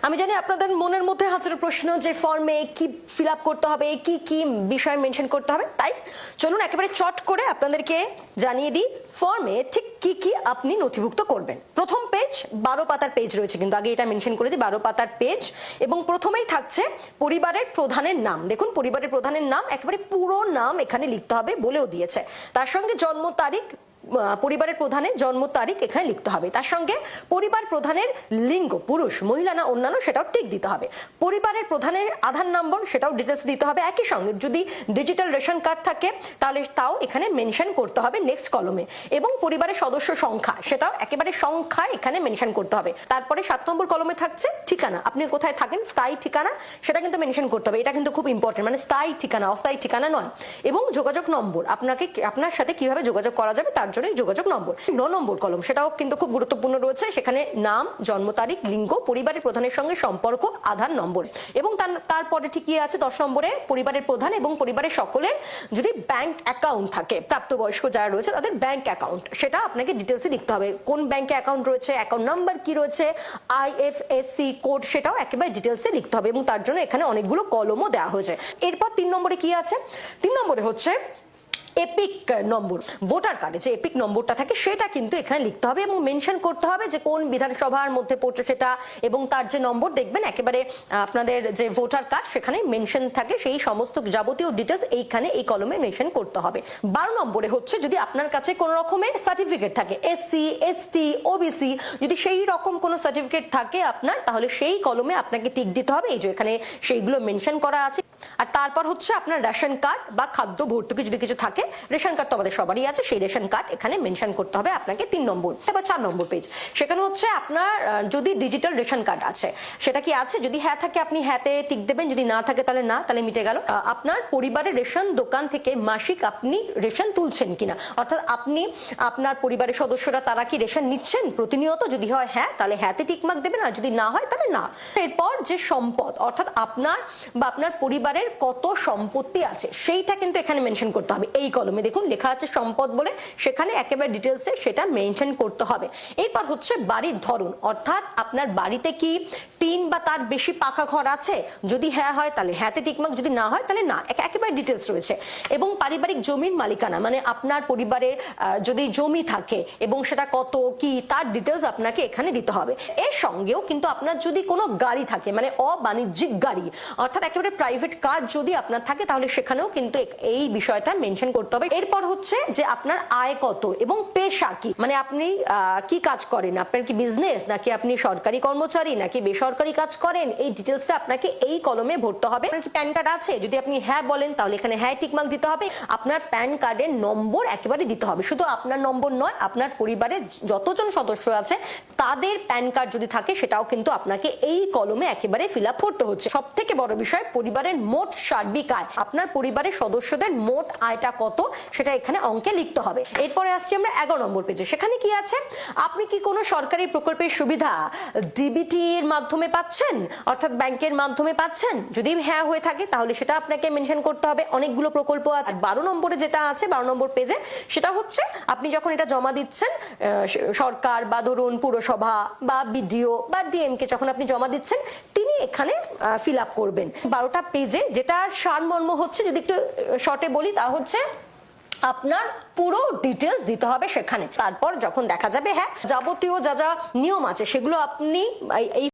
আমি জানি আপনাদের মনের মধ্যে হাজার প্রশ্ন যে ফর্মে কি ফিল আপ করতে হবে, কি কি বিষয় মেনশন করতে হবে। তাই চলুন একেবারে চট করে আপনাদেরকে জানিয়ে দিই ফর্মে ঠিক কি কি আপনি নথিভুক্ত করবেন। প্রথম পেজ 12 পাতার পেজ রয়েছে, কিন্তু আগে এটা মেনশন করে দিই 12 পাতার পেজ। এবং প্রথমেই থাকছে পরিবারের প্রধানের নাম। দেখুন পরিবারের প্রধানের নাম একেবারে পুরো নাম এখানে লিখতে হবে বলেও দিয়েছে। তার সঙ্গে জন্ম তারিখ, পরিবারের প্রধানের জন্ম তারিখ এখানে লিখতে হবে। তার সঙ্গে পরিবার প্রধানের লিঙ্গ পুরুষ মহিলা না অন্যান্য সেটাও ঠিক দিতে হবে। পরিবারের প্রধানের আধার নম্বর সেটাও ডিটেলস দিতে হবে। একই সঙ্গে যদি ডিজিটাল রেশন কার্ড থাকে তাহলে তাও এখানে মেনশন করতে হবে নেক্সট কলমে। এবং পরিবারের সদস্য সংখ্যা সেটাও একেবারে সংখ্যা এখানে মেনশন করতে হবে। তারপরে 7 নম্বর কলমে থাকছে ঠিকানা, আপনি কোথায় থাকেন স্থায়ী ঠিকানা সেটা কিন্তু মেনশন করতে হবে। এটা কিন্তু খুব ইম্পর্টেন্ট, মানে স্থায়ী ঠিকানা অস্থায়ী ঠিকানা নয়। এবং যোগাযোগ নম্বর, আপনার সাথে কিভাবে যোগাযোগ করা যাবে তার জন্য যোগাযোগ নম্বর। 9 নম্বর কলম সেটাও কিন্তু খুব গুরুত্বপূর্ণ রয়েছে। সেখানে নাম, জন্ম তারিখ, লিঙ্গ, পরিবারের প্রধানের সঙ্গে সম্পর্ক, আধার নম্বর। এবং তারপরে ঠিকই আছে 10 নম্বরে পরিবারের প্রধান এবং পরিবারের সকলের যদি ব্যাংক অ্যাকাউন্ট থাকে, প্রাপ্তবয়স্ক যারা রয়েছে তাদের ব্যাংক অ্যাকাউন্ট সেটা আপনাকে ডিটেলসে লিখতে হবে। কোন ব্যাংকে অ্যাকাউন্ট রয়েছে, অ্যাকাউন্ট নাম্বার কি রয়েছে, IFSC কোড সেটাও একেবারে ডিটেলসে লিখতে হবে। এবং তার জন্য এখানে অনেকগুলো কলমও দেওয়া হয়েছে। এরপর 3 নম্বরে কি আছে, 3 নম্বরে হচ্ছে এপিক নম্বর। ভোটার কার্ডে যে এপিক নম্বরটা থাকে সেটা কিন্তু এখানে লিখতে হবে এবং মেনশন করতে হবে যে কোন বিধানসভার মধ্যে পড়ছে সেটা, এবং তার যে নম্বর দেখবেন একেবারে আপনাদের যে ভোটার কার্ড সেখানে মেনশন থাকে সেই সমস্ত যাবতীয় ডিটেলস এইখানে এই কলমে মেনশন করতে হবে। 12 নম্বরে হচ্ছে যদি আপনার কাছে কোনো রকমের সার্টিফিকেট থাকে, SC ST OBC যদি সেই রকম কোনো সার্টিফিকেট থাকে আপনার, তাহলে সেই কলমে আপনাকে টিক দিতে হবে। এই যে এখানে সেইগুলো মেনশন করা আছে। আর তারপর হচ্ছে আপনার রেশন কার্ড বা খাদ্য ভর্তুকি যদি কিছু থাকে, রেশন কার্ড তো আমাদের সবারই আছে, সেই রেশন কার্ড এখানে মেনশন করতে হবে আপনাকে 3 নম্বর। এবার 4 নম্বর পেজ, সেখানে হচ্ছে আপনার যদি ডিজিটাল রেশন কার্ড আছে সেটা কি আছে, যদি হ্যাঁ থাকে আপনি হ্যাঁতে টিক দেবেন, যদি না থাকে তাহলে না, তাহলে মিটে গেল। আপনার পরিবারের রেশন দোকান থেকে মাসিক আপনি রেশন তুলছেন কিনা, অর্থাৎ আপনি আপনার পরিবারের সদস্যরা তারা কি রেশন নিচ্ছেন প্রতিনিয়ত, যদি হয় হ্যাঁ তাহলে হ্যাঁতে টিকমার্ক দেবেন, আর যদি না হয় তাহলে না। এরপর যে সম্পদ, অর্থাৎ আপনার বা আপনার পরিবারের কত সম্পত্তি আছে সেইটা কিন্তু এখানে মেনশন করতে হবে। এই কলমে দেখুন লেখা আছে সম্পদ বলে, সেখানে একেবারে ডিটেলসে সেটা মেনশন করতে হবে। এরপর হচ্ছে বাড়ির ধরন, অর্থাৎ আপনার বাড়িতে কি 3 বা তার বেশি পাকা ঘর আছে, যদি হ্যাঁ হয় তাহলে হ্যাঁতে টিকমার্ক, যদি না হয় তাহলে না, একেবারে ডিটেলস রয়েছে। এবং পারিবারিক জমির মালিকানা, মানে আপনার পরিবারের যদি জমি থাকে এবং সেটা কত কি তার ডিটেলস আপনাকে এখানে দিতে হবে। এর সঙ্গেও কিন্তু আপনার যদি কোনো গাড়ি থাকে, মানে অবাণিজ্যিক গাড়ি অর্থাৎ একেবারে প্রাইভেট কার যদি আপনার থাকে, তাহলে সেখানেও কিন্তু এই বিষয়টা মেনশন করতে হবে। এরপর হচ্ছে যে আপনার আয় কত এবং পেশা কি, মানে আপনি কি কাজ করেন, আপনার কি বিজনেস নাকি আপনি সরকারি কর্মচারী নাকি বেসরকারি কাজ করেন, এই ডিটেলসটা আপনাকে এই কলমে ভরতে হবে। আপনার কি প্যান কার্ড আছে, যদি আপনি হ্যাঁ বলেন তাহলে এখানে হ্যাঁ টিকমার্ক দিতে হবে। আপনার প্যান কার্ডের নম্বর একেবারে দিতে হবে, শুধু আপনার নম্বর নয়, আপনার পরিবারের যতজন সদস্য আছে তাদের প্যান কার্ড যদি থাকে সেটাও কিন্তু আপনাকে এই কলমে একেবারে ফিল আপ করতে হচ্ছে। সব থেকে বড় বিষয় পরিবারের মোট সার্বিক আয়, আপনার পরিবারের সদস্যদের মোট আয়টা কত সেটা এখানে অঙ্কে লিখতে হবে। এরপরে আসছি আমরা 11 নম্বর পেজে, সেখানে কি আছে, আপনি কি কোনো সরকারি প্রকল্পের সুবিধা ডিবিটি এর মাধ্যমে পাচ্ছেন, অর্থাৎ ব্যাংকের মাধ্যমে পাচ্ছেন, যদি হ্যাঁ হয়ে থাকে তাহলে সেটা আপনাকে মেনশন করতে হবে। অনেকগুলো প্রকল্প আছে। 12 নম্বরে যেটা আছে 12 নম্বর পেজে, সেটা হচ্ছে আপনি যখন এটা জমা দিচ্ছেন সরকার বা ধরুন পুরসভা বা BDO বা DM কে যখন আপনি জমা দিচ্ছেন তিনি এখানে ফিল আপ করবেন। 12টা পেজে যেটার সারমর্ম হচ্ছে, যদি একটু শর্টে বলি তা হচ্ছে আপনার পুরো ডিটেলস দিতে হবে সেখানে। তারপর যখন দেখা যাবে হ্যাঁ যাবতীয় যা যা নিয়ম আছে সেগুলো আপনি এই